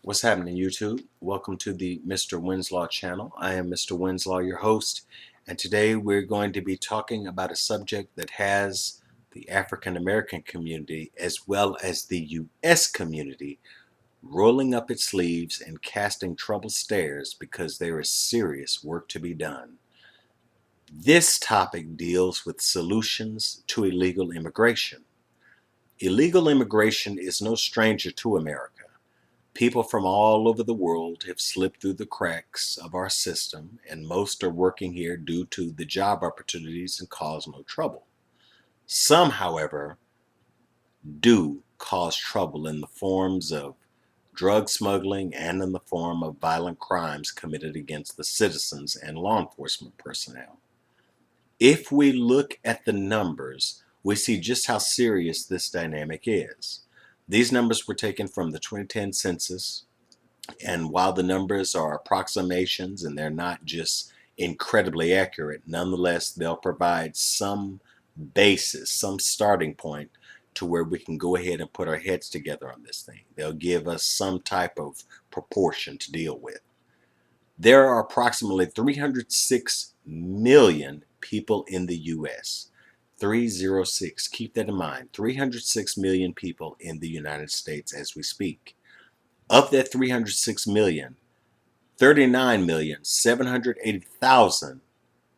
What's happening, YouTube? Welcome to the Mr. Winslow channel. I am Mr. Winslow, your host, and today we're going to be talking about a subject that has the African American community as well as the U.S. community rolling up its sleeves and casting troubled stares because there is serious work to be done. This topic deals with solutions to illegal immigration. Illegal immigration is no stranger to America. People from all over the world have slipped through the cracks of our system, and most are working here due to the job opportunities and cause no trouble. Some, however, do cause trouble in the forms of drug smuggling and in the form of violent crimes committed against the citizens and law enforcement personnel. If we look at the numbers, we see just how serious this dynamic is. These numbers were taken from the 2010 census. And while the numbers are approximations and they're not just incredibly accurate, nonetheless, they'll provide some basis, some starting point to where we can go ahead and put our heads together on this thing. They'll give us some type of proportion to deal with. There are approximately 306 million people in the U.S. 306, keep that in mind, 306 million people in the United States as we speak. Of that 306 million, 39,780,000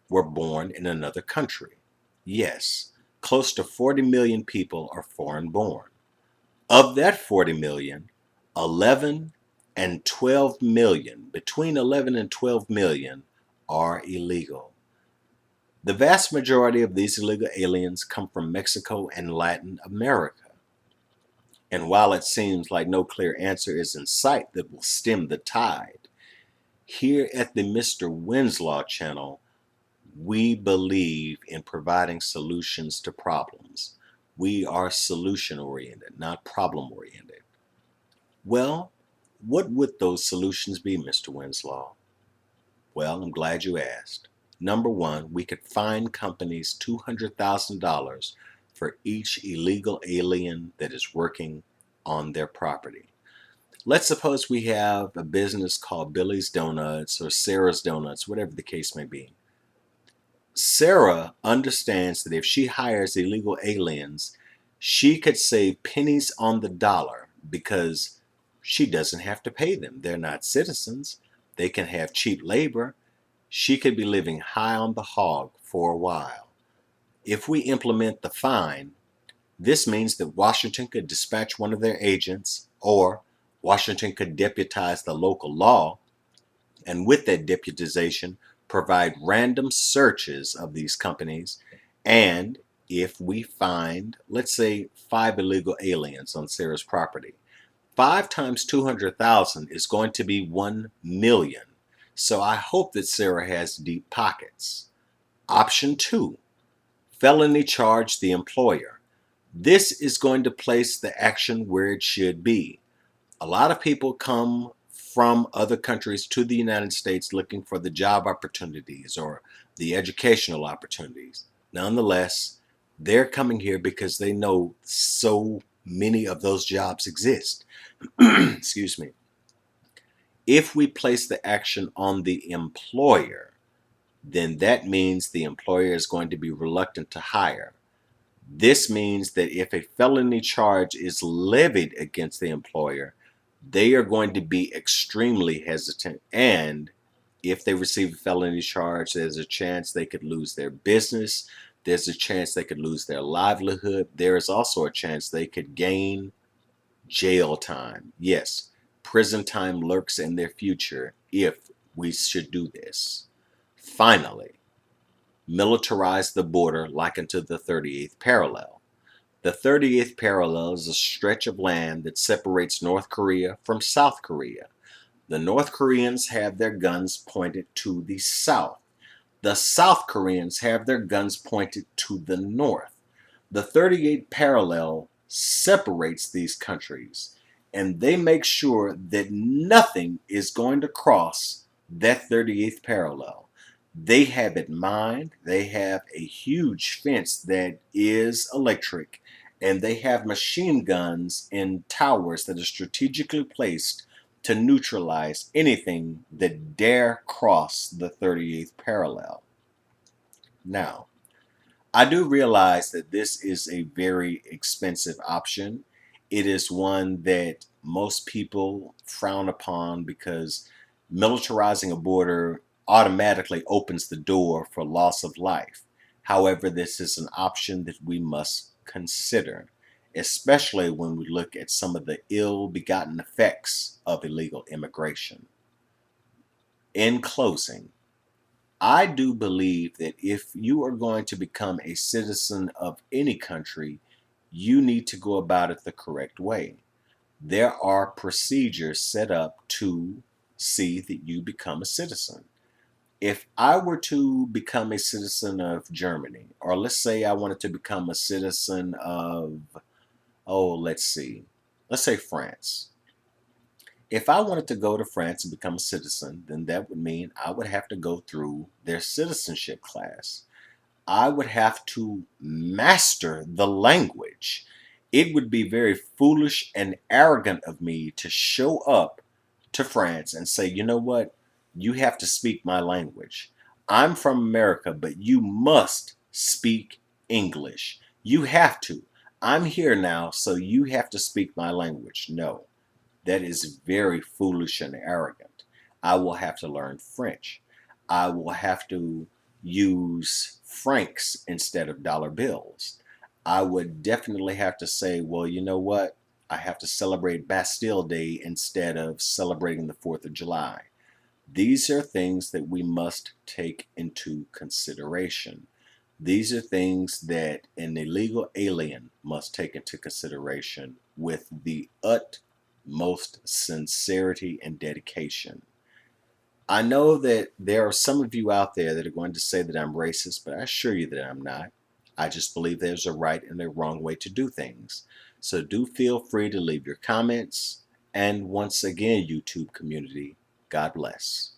were born in another country. Yes, close to 40 million people are foreign born. Of that 40 million, 11 and 12 million, between 11 and 12 million, are illegal. The vast majority of these illegal aliens come from Mexico and Latin America. And while it seems like no clear answer is in sight that will stem the tide, here at the Mr. Winslow channel, we believe in providing solutions to problems. We are solution oriented, not problem oriented. Well, what would those solutions be, Mr. Winslow? Well, I'm glad you asked. Number one, we could fine companies $200,000 for each illegal alien that is working on their property. Let's suppose we have a business called Billy's Donuts or Sarah's Donuts, whatever the case may be. Sarah understands that if she hires illegal aliens, she could save pennies on the dollar because she doesn't have to pay them. They're not citizens. They can have cheap labor. She could be living high on the hog for a while. If we implement the fine, this means that Washington could dispatch one of their agents, or Washington could deputize the local law, and with that deputization, provide random searches of these companies. And if we find, let's say, 5 illegal aliens on Sarah's property, 5 times 200,000 is going to be 1 million. So I hope that Sarah has deep pockets. Option 2, felony charge the employer. This is going to place the action where it should be. A lot of people come from other countries to the United States looking for the job opportunities or the educational opportunities. Nonetheless, they're coming here because they know so many of those jobs exist. Excuse me. If we place the action on the employer, then that means the employer is going to be reluctant to hire. This means that if a felony charge is levied against the employer, they are going to be extremely hesitant. And if they receive a felony charge, there's a chance they could lose their business. There's a chance they could lose their livelihood. There is also a chance they could gain jail time. Yes, prison time lurks in their future if we should do this. Finally, militarize the border like unto the 38th parallel. The 38th parallel is a stretch of land that separates North Korea from South Korea. The North Koreans have their guns pointed to the south. The South Koreans have their guns pointed to the north. The 38th parallel separates these countries, and they make sure that nothing is going to cross that 38th parallel. They have it mined. They have a huge fence that is electric, and they have machine guns in towers that are strategically placed to neutralize anything that dare cross the 38th parallel. Now, I do realize that this is a very expensive option. It is one that most people frown upon because militarizing a border automatically opens the door for loss of life. However, this is an option that we must consider, especially when we look at some of the ill-begotten effects of illegal immigration. In closing, I do believe that if you are going to become a citizen of any country, you need to go about it the correct way. There are procedures set up to see that you become a citizen. If I were to become a citizen of Germany, or let's say I wanted to become a citizen of, let's say France. If I wanted to go to France and become a citizen, then that would mean I would have to go through their citizenship class. I would have to master the language. It would be very foolish and arrogant of me to show up to France and say, you know what? You have to speak my language. I'm from America, but you must speak English. You have to. I'm here now, so you have to speak my language. No, that is very foolish and arrogant. I will have to learn French. I will have to use francs instead of dollar bills. I would definitely have to say, well, you know what? I have to celebrate Bastille Day instead of celebrating the 4th of July. These are things that we must take into consideration. These are things that an illegal alien must take into consideration with the utmost sincerity and dedication. I know that there are some of you out there that are going to say that I'm racist, but I assure you that I'm not. I just believe there's a right and a wrong way to do things. So do feel free to leave your comments. And once again, YouTube community, God bless.